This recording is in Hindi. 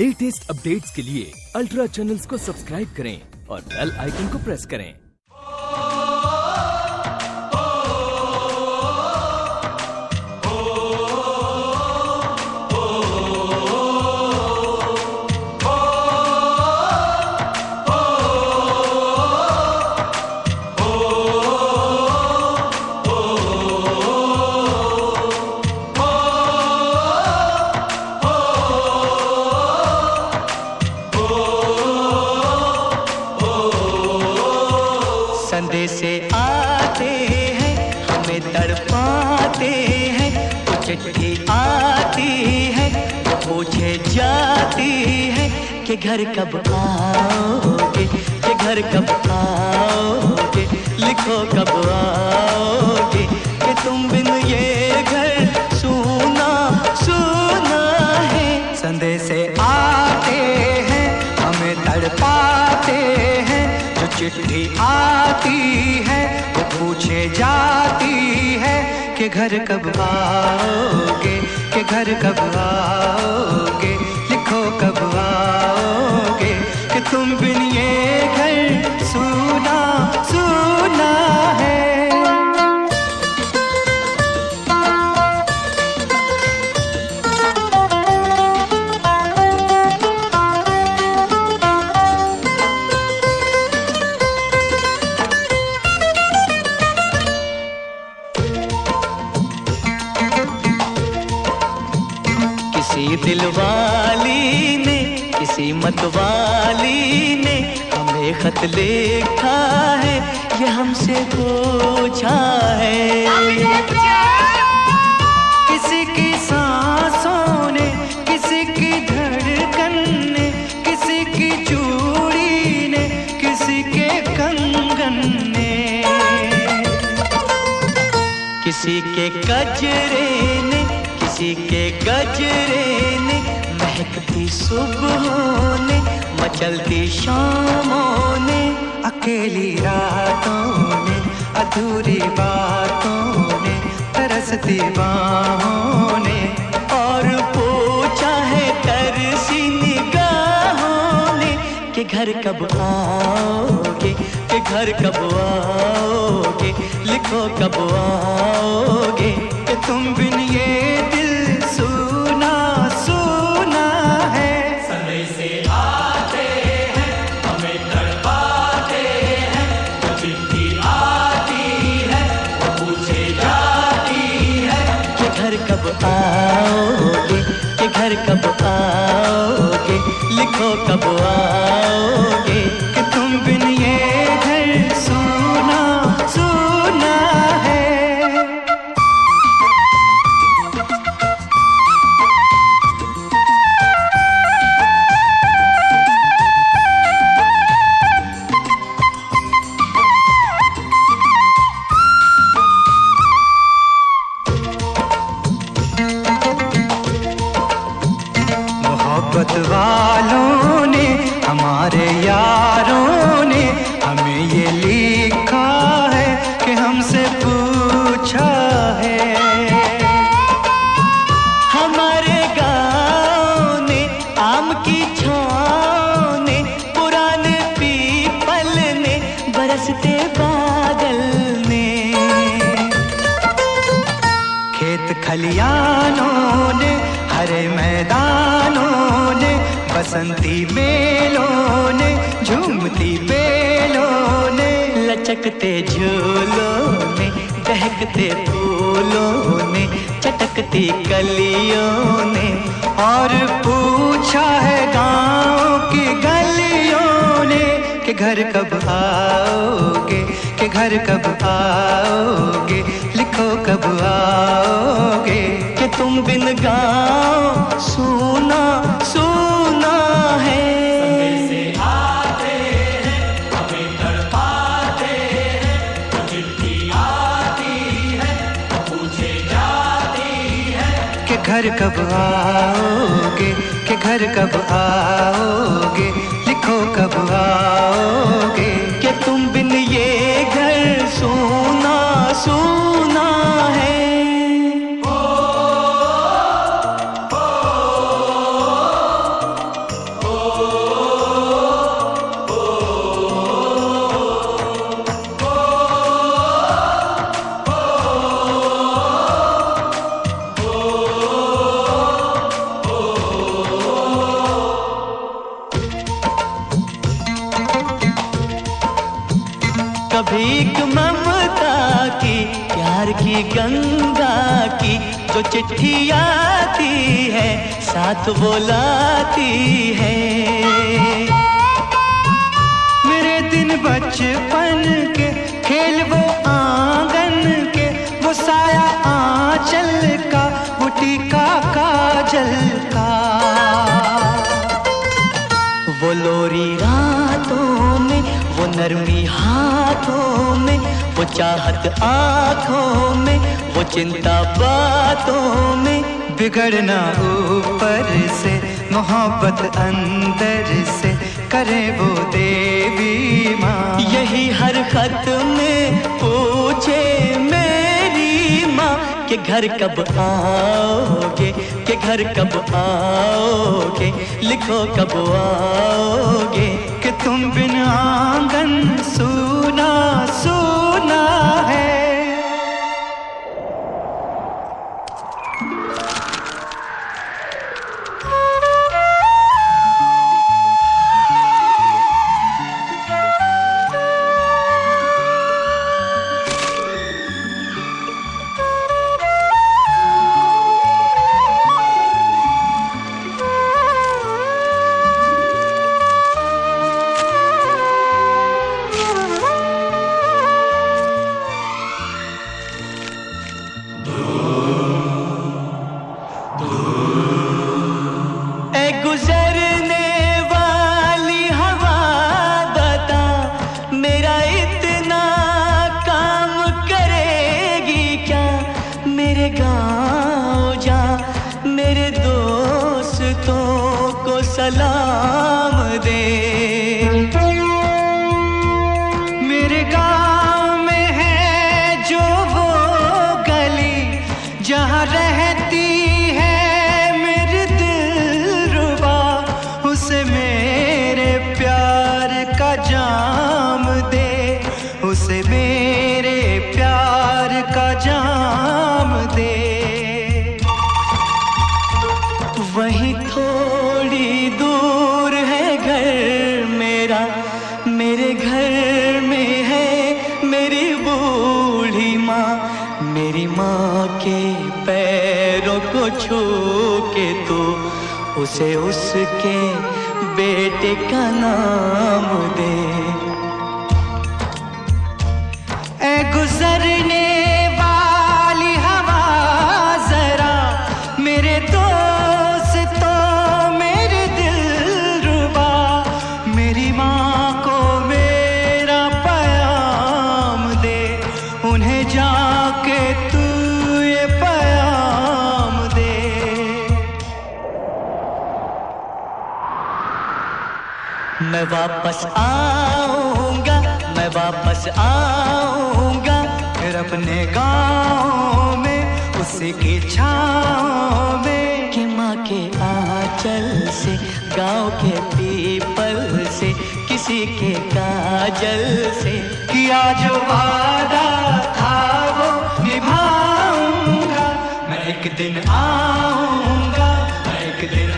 लेटेस्ट अपडेट्स के लिए अल्ट्रा चैनल्स को सब्सक्राइब करें और बेल आइकन को प्रेस करें। संदेशे आते हैं हमें तड़पाते हैं, तो चिट्ठी आती है तो पूछे जाती है कि घर कब आओगे, कि घर कब आओगे, लिखो कब आओगे, कि तुम बिन ये घर सूना सूना है। संदेशे आते हैं हमें तड़पाते हैं, चिट्ठी आती है वो पूछे जाती है कि घर कब आओगे, कि घर कब आओगे, लिखो कब आओगे, कि तुम बिन ये घर सूना सूना है। किसी दिलवाली ने, किसी मतवाली ने हमें खत लिखा है, ये हमसे पूछा है। किसी की सांसों ने, किसी की धड़कन ने, किसी की चूड़ी ने, किसी के कंगन ने, किसी के गजरे ने, किसी के गजरे ने, महकती सुबहों ने, मचलती शामों ने, अकेली रातों ने, अधूरी बातों ने, तरसती बाहों ने, और पूछा है तरसी निगाहों ने कि घर कब आओगे, कि घर कब आओगे, लिखो कब आओगे, कि तुम बिन ये सूना सूना है। संदेशे आते हैं हमें तड़पाते हैं, जो चिट्ठी आती है वो पूछे जाती है कि घर कब आओगे, कि घर कब आओगे, लिखो कब आओगे, कि तुम बिन ये घर सूना सूना है। मोहब्बत वालों ने, हमारे यारों ने हमें ये लिखा है कि हमसे पूछा है। हमारे गाँव ने, आम की छाँव ने, पुराने पीपल ने, बरसते बादल ने, खेत खलियानों ने, हरे मैदानों ने, बसंती मेलों ने, झूमती बेलों ने, लचकते झूलों ने, दहकते फूलों ने, चटकती कलियों ने, और पूछा है गाँव की गलियों ने कि घर कब आओगे, कि घर कब आओगे, लिखो कब आओगे, कि तुम बिन गाँव सूना सूना है। संदेशे आते हैं हमें तड़पाते हैं, जो चिट्ठी आती है वो पूछे जाती है कि घर कब आओगे, कि घर कब आओगे, लिखो कब आओगे, कि तुम बिन ये घर सूना सूना है। भीख ममता की, प्यार की गंगा की जो चिट्ठी आती है साथ वो लाती है। मेरे दिन बचपन के खेल वो आंगन के, वो साया आंचल का, वो टीका काजल का, वो लोरी रातों में, वो नरमी हाथों में, वो चाहत आँखों में, वो चिंता बातों में। बिगड़ना ऊपर से, मोहब्बत अंदर से, करे वो देवी माँ। यही हर खत में पूछे मेरी माँ कि घर कब आओगे, कि घर कब आओगे, लिखो कब आओगे, कि तुम बिन आंगन सूना सूना है। सलाम दे, मेरे गांव में है जो वो गली जहां रहती है मेरी दिलरुबा, उसे मेरे प्यार का जाम दे, उसे मेरे प्यार का जाम दे। वहीं थोड़ी दूर है घर मेरा, मेरे घर में है मेरी बूढ़ी माँ। मेरी माँ के पैरों को छू के तू उसे उसके बेटे का नाम दे। ऐ गुजरने वाली हवा जरा मेरे जाके तू ये पैगाम दे। मैं वापस आऊंगा, मैं वापस आऊंगा, फिर अपने गाँव में उसी की छाँव में, कि माँ के आंचल से, गाँव के पीपल से, किसी के काजल से, किया जो वादा था वो निभाऊंगा। मैं एक दिन आऊंगा, मैं एक दिन